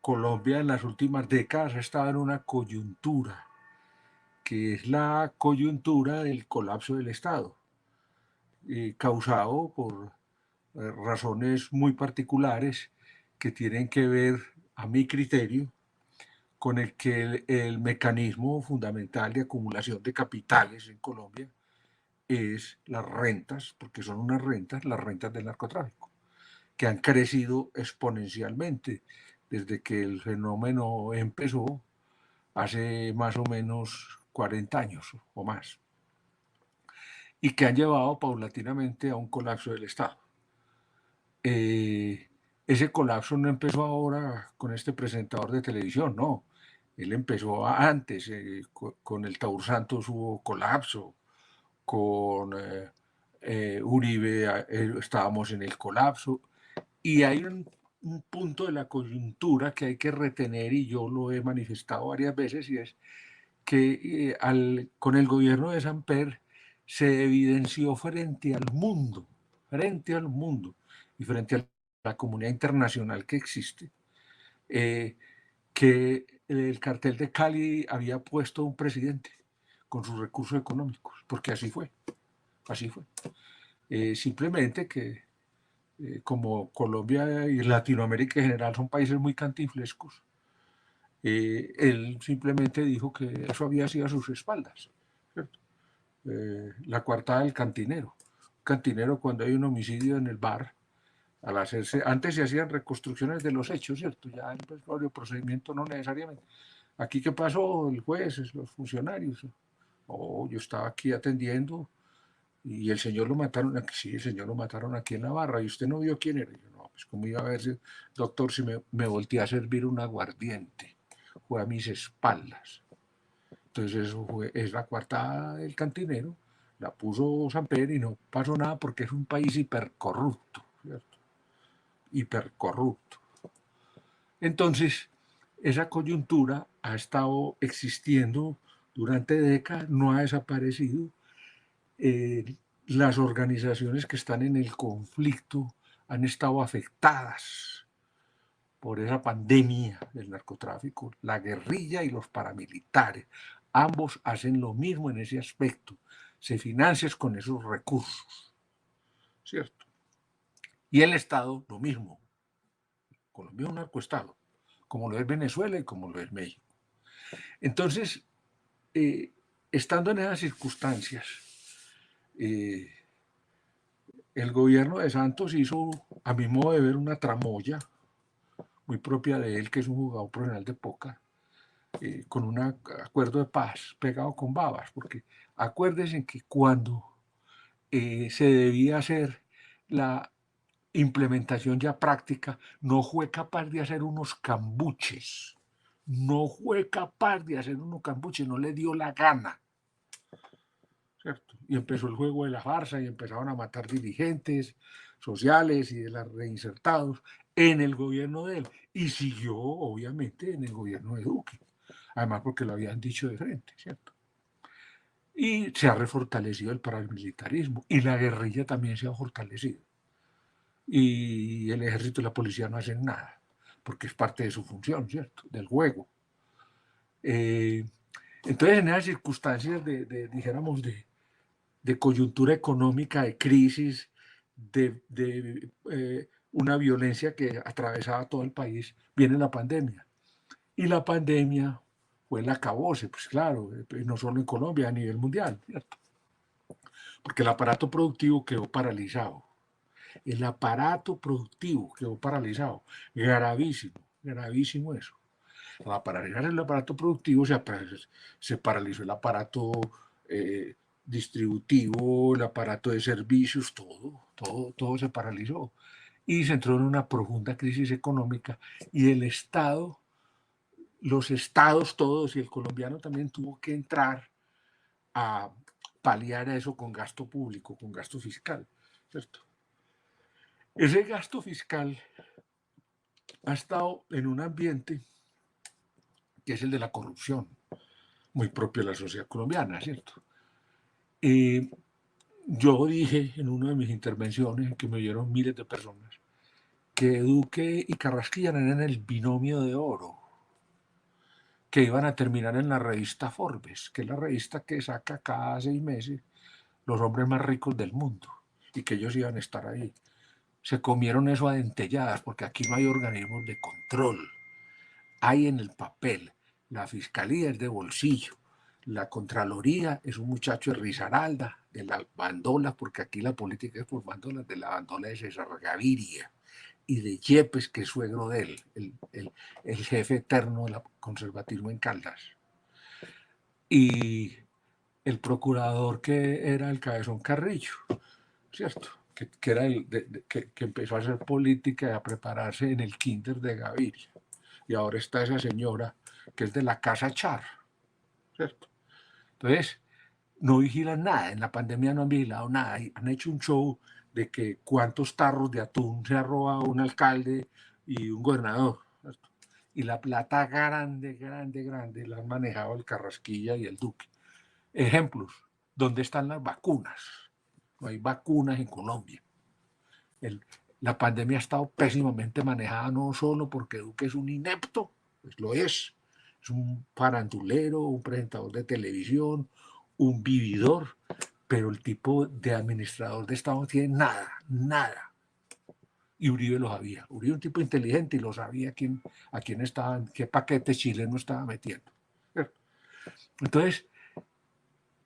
Colombia en las últimas décadas ha estado en una coyuntura, que es la coyuntura del colapso del Estado, causado por razones muy particulares que tienen que ver, a mi criterio, con el que el mecanismo fundamental de acumulación de capitales en Colombia es las rentas, porque son unas rentas, las rentas del narcotráfico, que han crecido exponencialmente desde que el fenómeno empezó hace más o menos 40 años o más, y que han llevado paulatinamente a un colapso del Estado. Eh, Ese colapso no empezó ahora con este presentador de televisión, no. Él empezó antes, con el Taur Santos hubo colapso, con Uribe estábamos en el colapso, y hay un punto de la coyuntura que hay que retener, y yo lo he manifestado varias veces, y es que con el gobierno de Samper se evidenció frente al mundo y frente a la comunidad internacional que existe, eh, que el cartel de Cali había puesto un presidente con sus recursos económicos, porque así fue, así fue. Simplemente que como Colombia y Latinoamérica en general son países muy cantinflescos, él simplemente dijo que eso había sido a sus espaldas, ¿cierto? La coartada del cantinero. Cantinero, cuando hay un homicidio en el bar, al hacerse, antes se hacían reconstrucciones de los hechos, ¿cierto? Ya el procedimiento no necesariamente. Aquí, ¿qué pasó? El juez, los funcionarios. Oh, yo estaba aquí atendiendo y el señor lo mataron aquí. Sí, el señor lo mataron aquí en la barra. ¿Y usted no vio quién era? Y yo, no, pues cómo iba a ver, doctor, si me volteé a servir un aguardiente. Fue a mis espaldas. Entonces eso es la coartada del cantinero, la puso Samper y no pasó nada porque es un país hipercorrupto, ¿cierto? Hipercorrupto. Entonces, esa coyuntura ha estado existiendo durante décadas, no ha desaparecido. Las organizaciones que están en el conflicto han estado afectadas por esa pandemia del narcotráfico, la guerrilla y los paramilitares. Ambos hacen lo mismo en ese aspecto, se financian con esos recursos, ¿cierto? Y el Estado lo mismo. Colombia es un narcoestado, como lo es Venezuela y como lo es México. Entonces, estando en esas circunstancias, eh, el gobierno de Santos hizo, a mi modo de ver, una tramoya muy propia de él, que es un jugador profesional de póker, con un acuerdo de paz pegado con babas, porque acuérdense que cuando se debía hacer la implementación ya práctica, no fue capaz de hacer unos cambuches, no fue capaz de hacer unos cambuches, no le dio la gana, ¿cierto? Y empezó el juego de la farsa y empezaron a matar dirigentes sociales y de los reinsertados en el gobierno de él. Y siguió, obviamente, en el gobierno de Duque. Además, porque lo habían dicho de frente, ¿cierto? Y se ha refortalecido el paramilitarismo y la guerrilla también se ha fortalecido. Y el ejército y la policía no hacen nada, porque es parte de su función, ¿cierto? Del juego. Eh, entonces, en esas circunstancias dijéramos, de coyuntura económica, de crisis, de una violencia que atravesaba todo el país, viene la pandemia. Y la pandemia fue el acabose, pues claro, no solo en Colombia, a nivel mundial, ¿cierto? Porque el aparato productivo quedó paralizado. El aparato productivo quedó paralizado. Gravísimo, gravísimo eso. Para paralizar el aparato productivo se paralizó el aparato distributivo, el aparato de servicios, todo se paralizó. Y se entró en una profunda crisis económica y el Estado, los estados todos y el colombiano también tuvo que entrar a paliar eso con gasto público, con gasto fiscal, ¿cierto? Ese gasto fiscal ha estado en un ambiente que es el de la corrupción, muy propio de la sociedad colombiana, ¿cierto? Yo dije en una de mis intervenciones, que me oyeron miles de personas, que Duque y Carrasquilla eran el binomio de oro, que iban a terminar en la revista Forbes, que es la revista que saca cada 6 meses los hombres más ricos del mundo, y que ellos iban a estar ahí. Se comieron eso a dentelladas, porque aquí no hay organismos de control. Hay en el papel, la fiscalía es de bolsillo, la Contraloría es un muchacho de Risaralda, de la bandola, porque aquí la política es por bandolas, de la bandola de César Gaviria, y de Yepes, que es suegro de él, el jefe eterno del conservatismo en Caldas. Y el procurador que era el Cabezón Carrillo, ¿cierto? Que era que empezó a hacer política y a prepararse en el kinder de Gaviria. Y ahora está esa señora que es de la Casa Char, ¿cierto? Entonces, no vigilan nada, en la pandemia no han vigilado nada, han hecho un show de que cuántos tarros de atún se ha robado un alcalde y un gobernador, ¿cierto? Y la plata grande, grande, grande la han manejado el Carrasquilla y el Duque. Ejemplos, ¿dónde están las vacunas? No hay vacunas en Colombia. El, la pandemia ha estado pésimamente manejada, no solo porque Duque es un inepto, pues lo es un farandulero, un presentador de televisión, un vividor, pero el tipo de administrador de Estado no tiene nada, nada. Y Uribe lo sabía. Uribe es un tipo inteligente y lo sabía a quién estaba, qué paquete chileno estaba metiendo. Entonces,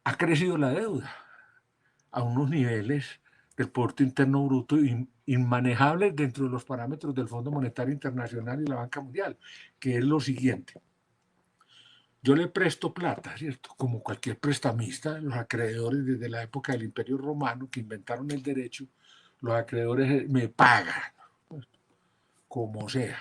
ha crecido la deuda a unos niveles del Producto Interno Bruto inmanejables dentro de los parámetros del Fondo Monetario Internacional y la Banca Mundial, que es lo siguiente. Yo le presto plata, ¿cierto? Como cualquier prestamista, los acreedores desde la época del Imperio Romano que inventaron el derecho, los acreedores me pagan, como sea.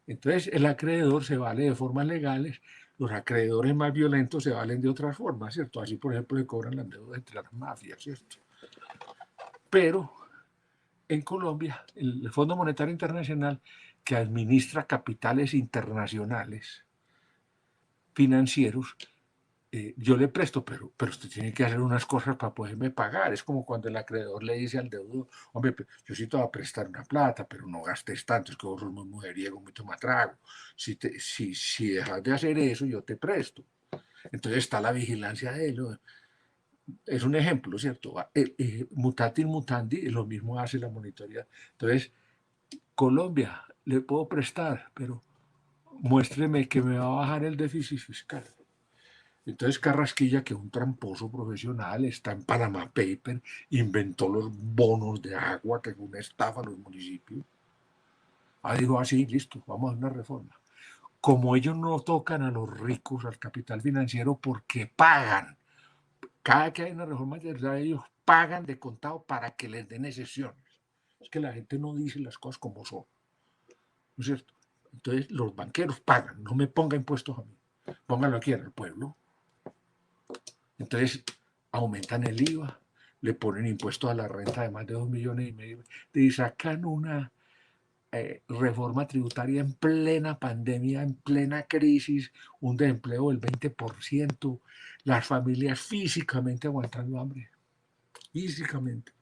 Entonces el acreedor se vale de formas legales, los acreedores más violentos se valen de otras formas, ¿cierto? Así, por ejemplo, se cobran las deudas entre las mafias, ¿cierto? Pero en Colombia, el Fondo Monetario Internacional, que administra capitales internacionales financieros, yo le presto, pero usted tiene que hacer unas cosas para poderme pagar. Es como cuando el acreedor le dice al deudor, hombre, yo sí te voy a prestar una plata, pero no gastes tanto, es que vos sos muy mujeriego, muy tomatrago. Si dejas de hacer eso, yo te presto. Entonces está la vigilancia de él. ¿No? Es un ejemplo, ¿cierto? Mutatis mutandi, lo mismo hace la monitoría. Entonces, Colombia, le puedo prestar, pero muéstreme que me va a bajar el déficit fiscal. Entonces Carrasquilla, que es un tramposo profesional, está en Panama Paper, inventó los bonos de agua, que es una estafa a los municipios. Dijo así, listo, vamos a hacer una reforma. Como ellos no tocan a los ricos, al capital financiero, porque pagan. Cada que hay una reforma ellos pagan de contado para que les den excepciones. Es que la gente no dice las cosas como son. ¿No es cierto? Entonces los banqueros pagan, no me ponga impuestos a mí, pónganlo aquí en el pueblo. Entonces aumentan el IVA, le ponen impuestos a la renta de más de 2,5 millones y sacan una reforma tributaria en plena pandemia, en plena crisis, un desempleo del 20%, las familias físicamente aguantando hambre, físicamente.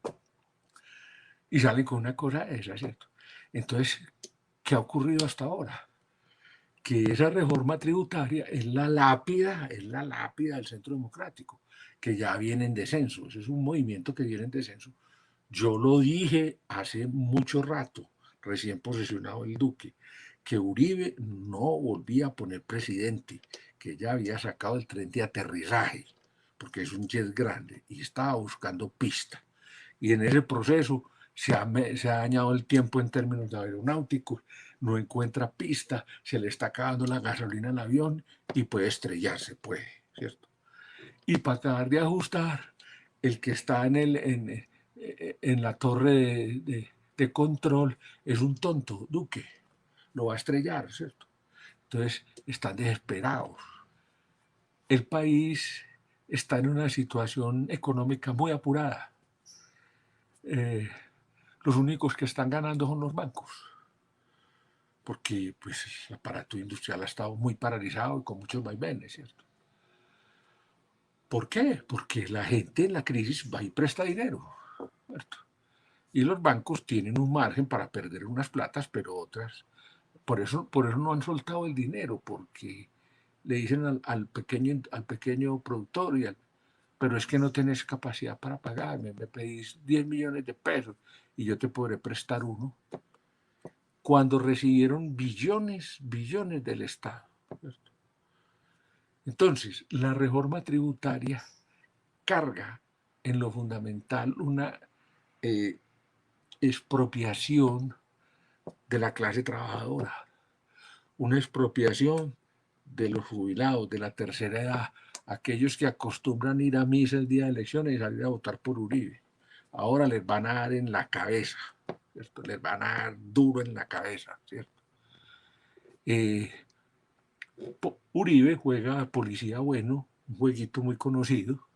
Y salen con una cosa esa, ¿cierto? Entonces, ¿qué ha ocurrido hasta ahora? Que esa reforma tributaria es la lápida del centro democrático, que ya viene en descenso. Ese es un movimiento que viene en descenso. Yo lo dije hace mucho rato, recién posesionado el Duque, que Uribe no volvía a poner presidente, que ya había sacado el tren de aterrizaje, porque es un jet grande, y estaba buscando pista. Y en ese proceso se ha dañado el tiempo en términos de aeronáuticos, no encuentra pista, se le está acabando la gasolina al avión y puede estrellarse, ¿cierto? Y para acabar de ajustar, el que está en la torre de control es un tonto, Duque, lo va a estrellar, ¿cierto? Entonces están desesperados. El país está en una situación económica muy apurada. Los únicos que están ganando son los bancos, porque pues, el aparato industrial ha estado muy paralizado y con muchos vaivenes, ¿cierto? ¿Por qué? Porque la gente en la crisis va y presta dinero, ¿cierto? Y los bancos tienen un margen para perder unas platas, pero otras. Por eso no han soltado el dinero, porque le dicen al pequeño productor, pero es que no tenés capacidad para pagarme, me pedís 10 millones de pesos y yo te podré prestar uno, cuando recibieron billones, billones del Estado. ¿Cierto? Entonces, la reforma tributaria carga en lo fundamental una eh, expropiación de la clase trabajadora, una expropiación de los jubilados, de la tercera edad, aquellos que acostumbran ir a misa el día de elecciones y salir a votar por Uribe. Ahora les van a dar en la cabeza, ¿cierto? Les van a dar duro en la cabeza, ¿cierto? Eh, Uribe juega a policía bueno, un jueguito muy conocido,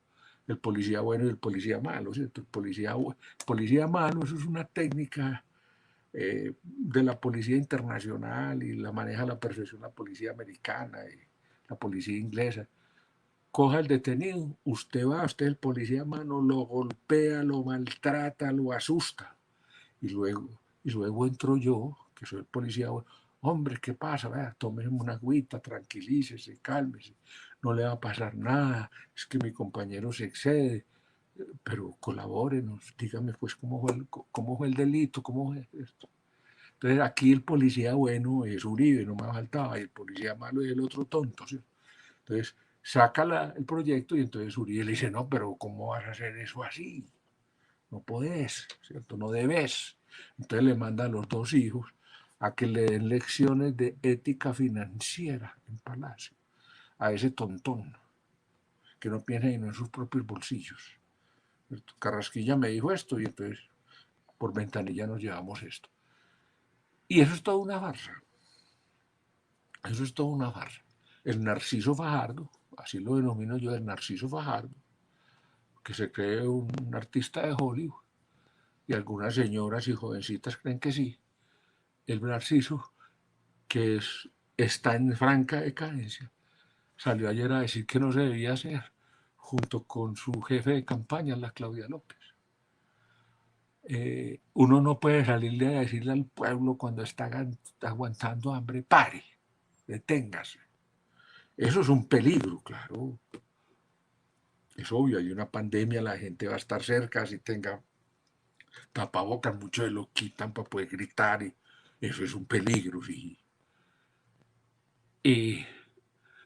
el policía bueno y el policía malo, ¿cierto? Policía malo, eso es una técnica de la policía internacional y la maneja a la perfección la policía americana y la policía inglesa. Coja el detenido, usted va, usted el policía malo, lo golpea, lo maltrata, lo asusta. Y luego entro yo, que soy el policía, hombre, ¿qué pasa? Vea, tómese una agüita, tranquilícese, cálmese, no le va a pasar nada, es que mi compañero se excede, pero colabórenos, dígame pues cómo fue el delito, cómo fue esto. Entonces aquí el policía bueno es Uribe, no me faltaba, y el policía malo es el otro tonto, ¿sí? Entonces saca el proyecto y entonces Uribe le dice, no, pero ¿cómo vas a hacer eso así? No podés, ¿cierto? No debes. Entonces le manda a los dos hijos a que le den lecciones de ética financiera en Palacio, a ese tontón, que no piensa sino en sus propios bolsillos. ¿Cierto? Carrasquilla me dijo esto y entonces por ventanilla nos llevamos esto. Y eso es toda una farsa. Eso es toda una farsa. El Narciso Fajardo, así lo denomino yo, el Narciso Fajardo, que se cree un artista de Hollywood, y algunas señoras y jovencitas creen que sí. El Narciso, está en franca decadencia, salió ayer a decir que no se debía hacer, junto con su jefe de campaña, la Claudia López. Uno no puede salirle a decirle al pueblo cuando está aguantando hambre, pare, deténgase. Eso es un peligro, claro. Es obvio, hay una pandemia, la gente va a estar cerca, si tenga tapabocas, muchos se lo quitan para poder gritar, y eso es un peligro, sí.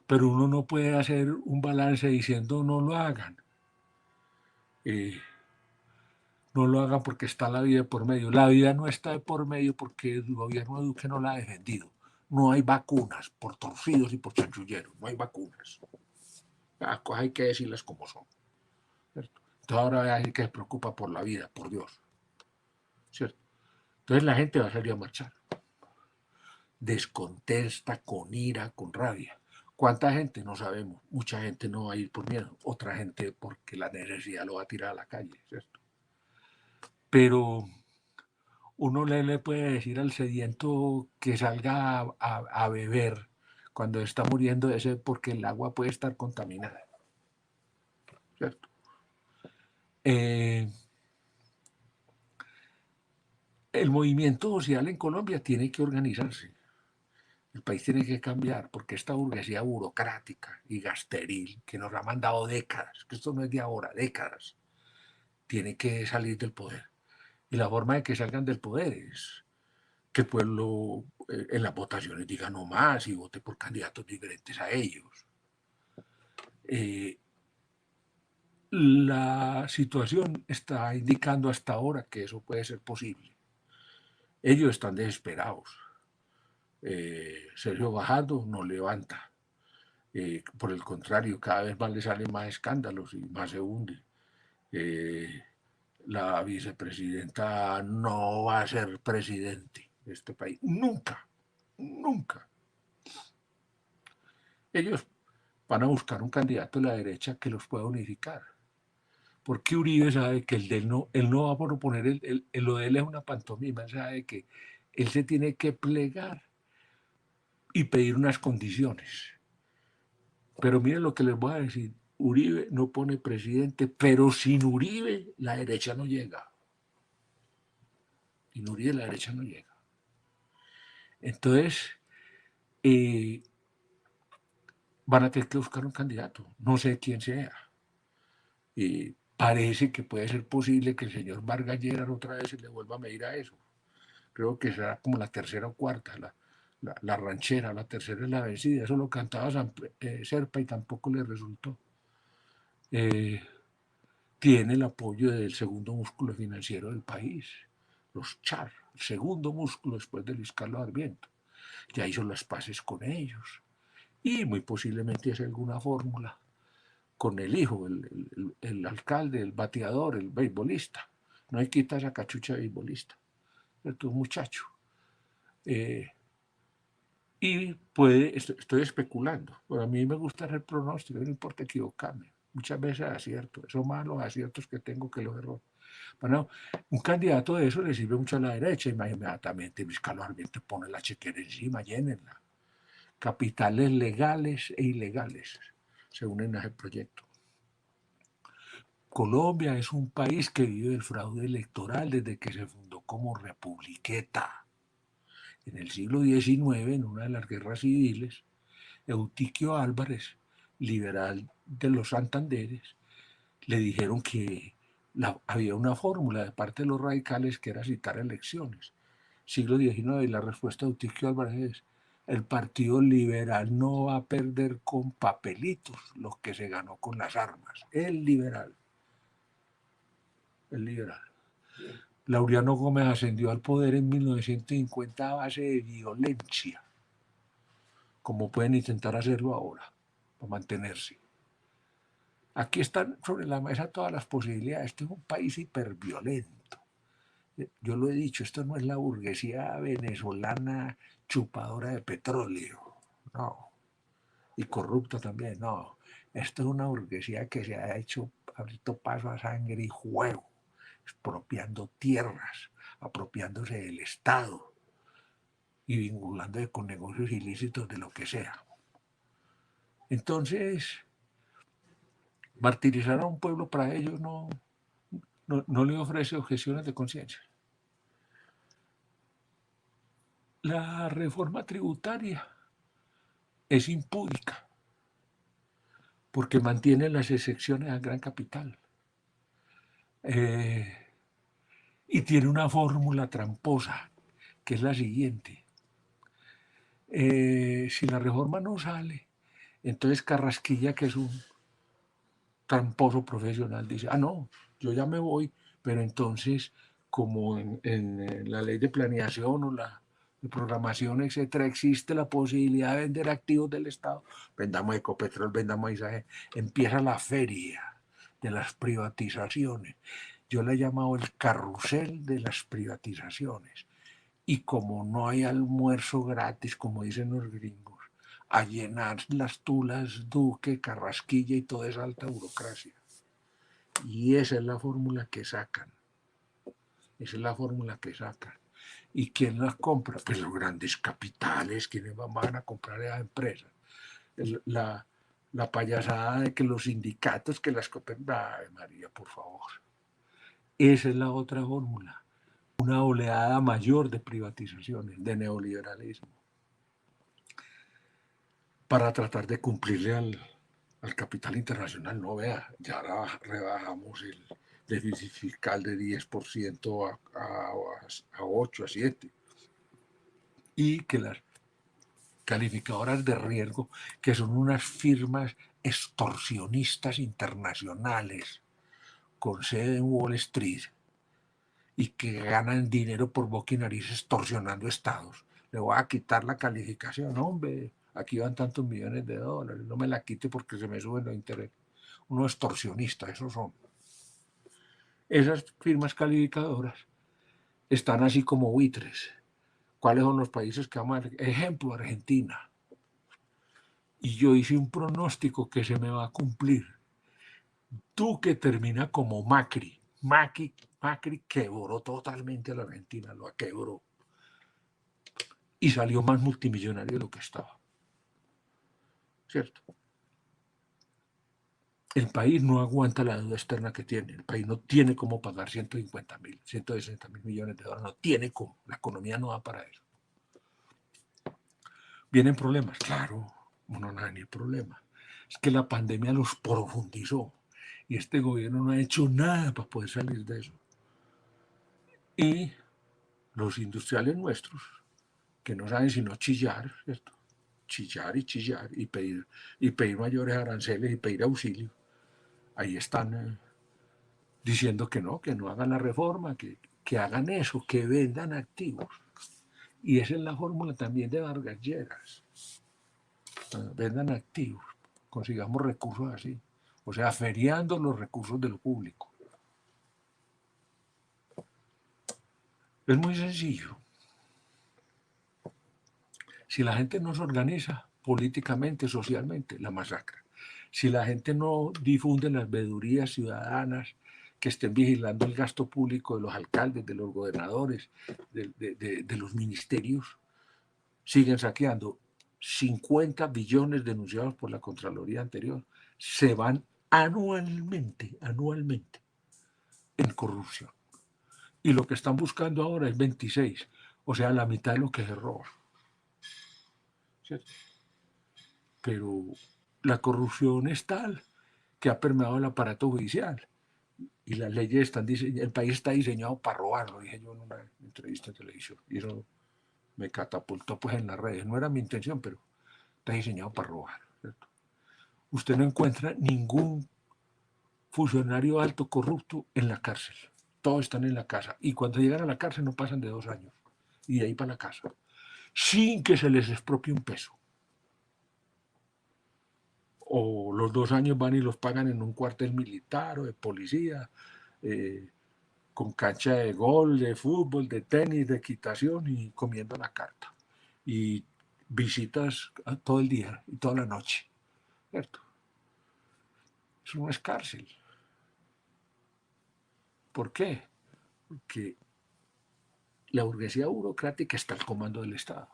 Pero uno no puede hacer un balance diciendo no lo hagan. No lo hagan porque está la vida por medio. La vida no está por medio porque el gobierno de Duque no la ha defendido. No hay vacunas por torcidos y por chanchulleros. No hay vacunas. Las cosas hay que decirlas como son. ¿Cierto? Entonces ahora hay que se preocupa por la vida, por Dios. ¿Cierto? Entonces la gente va a salir a marchar. Descontesta, con ira, con rabia. ¿Cuánta gente? No sabemos. Mucha gente no va a ir por miedo. Otra gente porque la necesidad lo va a tirar a la calle. ¿Cierto? Pero uno le puede decir al sediento que salga a beber cuando está muriendo de sed porque el agua puede estar contaminada. ¿Cierto? El movimiento social en Colombia tiene que organizarse. El país tiene que cambiar porque esta burguesía burocrática y gasteril que nos ha mandado décadas, que esto no es de ahora, décadas, tiene que salir del poder. Y la forma de que salgan del poder es que el pueblo en las votaciones diga no más y vote por candidatos diferentes a ellos. La situación está indicando hasta ahora que eso puede ser posible. Ellos están desesperados. Sergio Fajardo no levanta. Por el contrario, cada vez más le salen más escándalos y más se hunde. La vicepresidenta no va a ser presidente de este país. Nunca, nunca. Ellos van a buscar un candidato de la derecha que los pueda unificar. Porque Uribe sabe que él no va a proponer, lo de él es una pantomima, sabe que él se tiene que plegar y pedir unas condiciones. Pero miren lo que les voy a decir, Uribe no pone presidente, pero sin Uribe la derecha no llega. minoría de la derecha no llega. Entonces, van a tener que buscar un candidato, no sé quién sea. Parece que puede ser posible que el señor Vargas Lleras otra vez se le vuelva a medir a eso. Creo que será como la tercera o cuarta, la ranchera, la tercera es la vencida. Eso lo cantaba Serpa y tampoco le resultó. Tiene el apoyo del segundo músculo financiero del país, los CHAR, el segundo músculo después de Luis Carlos Arbiento. Ya hizo las paces con ellos y muy posiblemente hace alguna fórmula con el hijo, el alcalde, el bateador, el beisbolista. No hay que quitar esa cachucha de beisbolista, ¿cierto? Un muchacho. Y estoy especulando, pero a mí me gusta hacer pronóstico, no importa equivocarme. Muchas veces acierto, son más los aciertos que tengo que los errores. Bueno, un candidato de eso le sirve mucho a la derecha, inmediatamente Luis Carlos Arbiente pone la chequera encima, llénenla. Capitales legales e ilegales se unen a ese proyecto. Colombia es un país que vive del fraude electoral desde que se fundó como republiqueta. En el siglo XIX, en una de las guerras civiles, Eutiquio Álvarez, liberal de los Santanderes, le dijeron que había una fórmula de parte de los radicales que era citar elecciones. Siglo XIX, y la respuesta de Eutiquio Álvarez es: el Partido Liberal no va a perder con papelitos lo que se ganó con las armas. El liberal. El liberal. Laureano Gómez ascendió al poder en 1950 a base de violencia, como pueden intentar hacerlo ahora, para mantenerse. Aquí están sobre la mesa todas las posibilidades. Este es un país hiperviolento. Yo lo he dicho, esto no es la burguesía venezolana chupadora de petróleo, no, y corrupta también, no. Esto es una burguesía que se ha hecho, abierto paso a sangre y juego, expropiando tierras, apropiándose del Estado y vinculándose con negocios ilícitos de lo que sea. Entonces, martirizar a un pueblo para ellos no le ofrece objeciones de conciencia. La reforma tributaria es impúdica porque mantiene las excepciones al gran capital. Y tiene una fórmula tramposa, que es la siguiente. Si la reforma no sale, entonces Carrasquilla, que es un tramposo profesional, dice: no, yo ya me voy, pero entonces, como en la ley de planeación o la de programación, etcétera, existe la posibilidad de vender activos del Estado, vendamos Ecopetrol, vendamos Isagen, empieza la feria de las privatizaciones. Yo le he llamado el carrusel de las privatizaciones. Y como no hay almuerzo gratis, como dicen los gringos, a llenar las tulas Duque, Carrasquilla y toda esa alta burocracia. Y esa es la fórmula que sacan. Esa es la fórmula que sacan. ¿Y quién las compra? Pues los grandes capitales, quienes van a comprar a esas empresas. La payasada de que los sindicatos que las compren. Ay, María, por favor. Esa es la otra fórmula. Una oleada mayor de privatizaciones, de neoliberalismo, para tratar de cumplirle al capital internacional. No, vea, ya rebajamos el déficit fiscal de 10% a 8, a 7. Y que las calificadoras de riesgo, que son unas firmas extorsionistas internacionales con sede en Wall Street y que ganan dinero por boca y nariz extorsionando estados, le voy a quitar la calificación. Hombre, aquí van tantos millones de dólares, no me la quite porque se me suben los intereses. Uno extorsionista, esos son. Esas firmas calificadoras están así como buitres. ¿Cuáles son los países que vamos a ver? Ejemplo, Argentina. Y yo hice un pronóstico que se me va a cumplir. Duque termina como Macri. Macri quebró totalmente a la Argentina, lo quebró. Y salió más multimillonario de lo que estaba. ¿Cierto? el país no aguanta la deuda externa que tiene. El país no tiene cómo pagar 150.000, 160.000 millones de dólares. No tiene cómo. La economía no da para eso. ¿Vienen problemas? Claro, no hay ni problema. Es que la pandemia los profundizó y este gobierno no ha hecho nada para poder salir de eso. Y los industriales nuestros, que no saben sino chillar, ¿cierto? Chillar y pedir mayores aranceles y pedir auxilio. Ahí están diciendo que no hagan la reforma, que hagan eso, que vendan activos. Y esa es la fórmula también de Vargas Lleras. Vendan activos, consigamos recursos así. O sea, feriando los recursos de lo público. Es muy sencillo. Si la gente no se organiza políticamente, socialmente, la masacra. Si la gente no difunde las veedurías ciudadanas que estén vigilando el gasto público de los alcaldes, de los gobernadores, de los ministerios, siguen saqueando. 50 billones denunciados por la Contraloría anterior se van anualmente en corrupción. Y lo que están buscando ahora es 26, o sea, la mitad de lo que se roba. ¿Cierto? Pero la corrupción es tal que ha permeado el aparato judicial y las leyes están diseñadas, el país está diseñado para robar, lo dije yo en una entrevista en televisión, y eso me catapultó pues en las redes. No era mi intención, pero está diseñado para robar. ¿Cierto? Usted no encuentra ningún funcionario alto corrupto en la cárcel. Todos están en la casa. Y cuando llegan a la cárcel no pasan de 2 años. Y de ahí para la casa. Sin que se les expropie un peso. O los 2 años van y los pagan en un cuartel militar o de policía, eh, con cancha de gol, de fútbol, de tenis, de equitación y comiendo la carta. Y visitas todo el día y toda la noche. ¿Cierto? Eso no es cárcel. ¿Por qué? Porque la burguesía burocrática está al comando del Estado.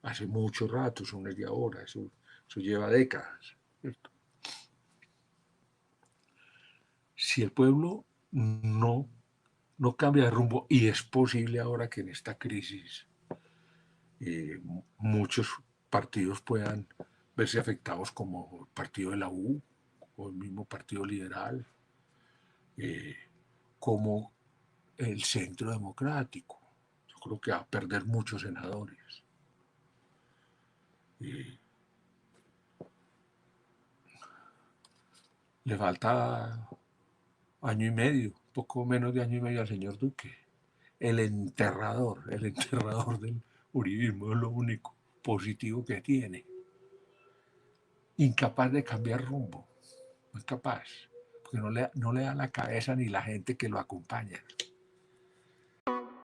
Hace mucho rato, eso no es de ahora, eso lleva décadas. ¿Cierto? Si el pueblo no cambia de rumbo, y es posible ahora que en esta crisis muchos partidos puedan verse afectados, como el partido de la U o el mismo partido liberal, como el centro democrático. Yo creo que va a perder muchos senadores. Le falta año y medio, poco menos de año y medio al señor Duque. El enterrador del uribismo es lo único positivo que tiene. Incapaz de cambiar rumbo, no es capaz, porque no le da la cabeza ni la gente que lo acompaña.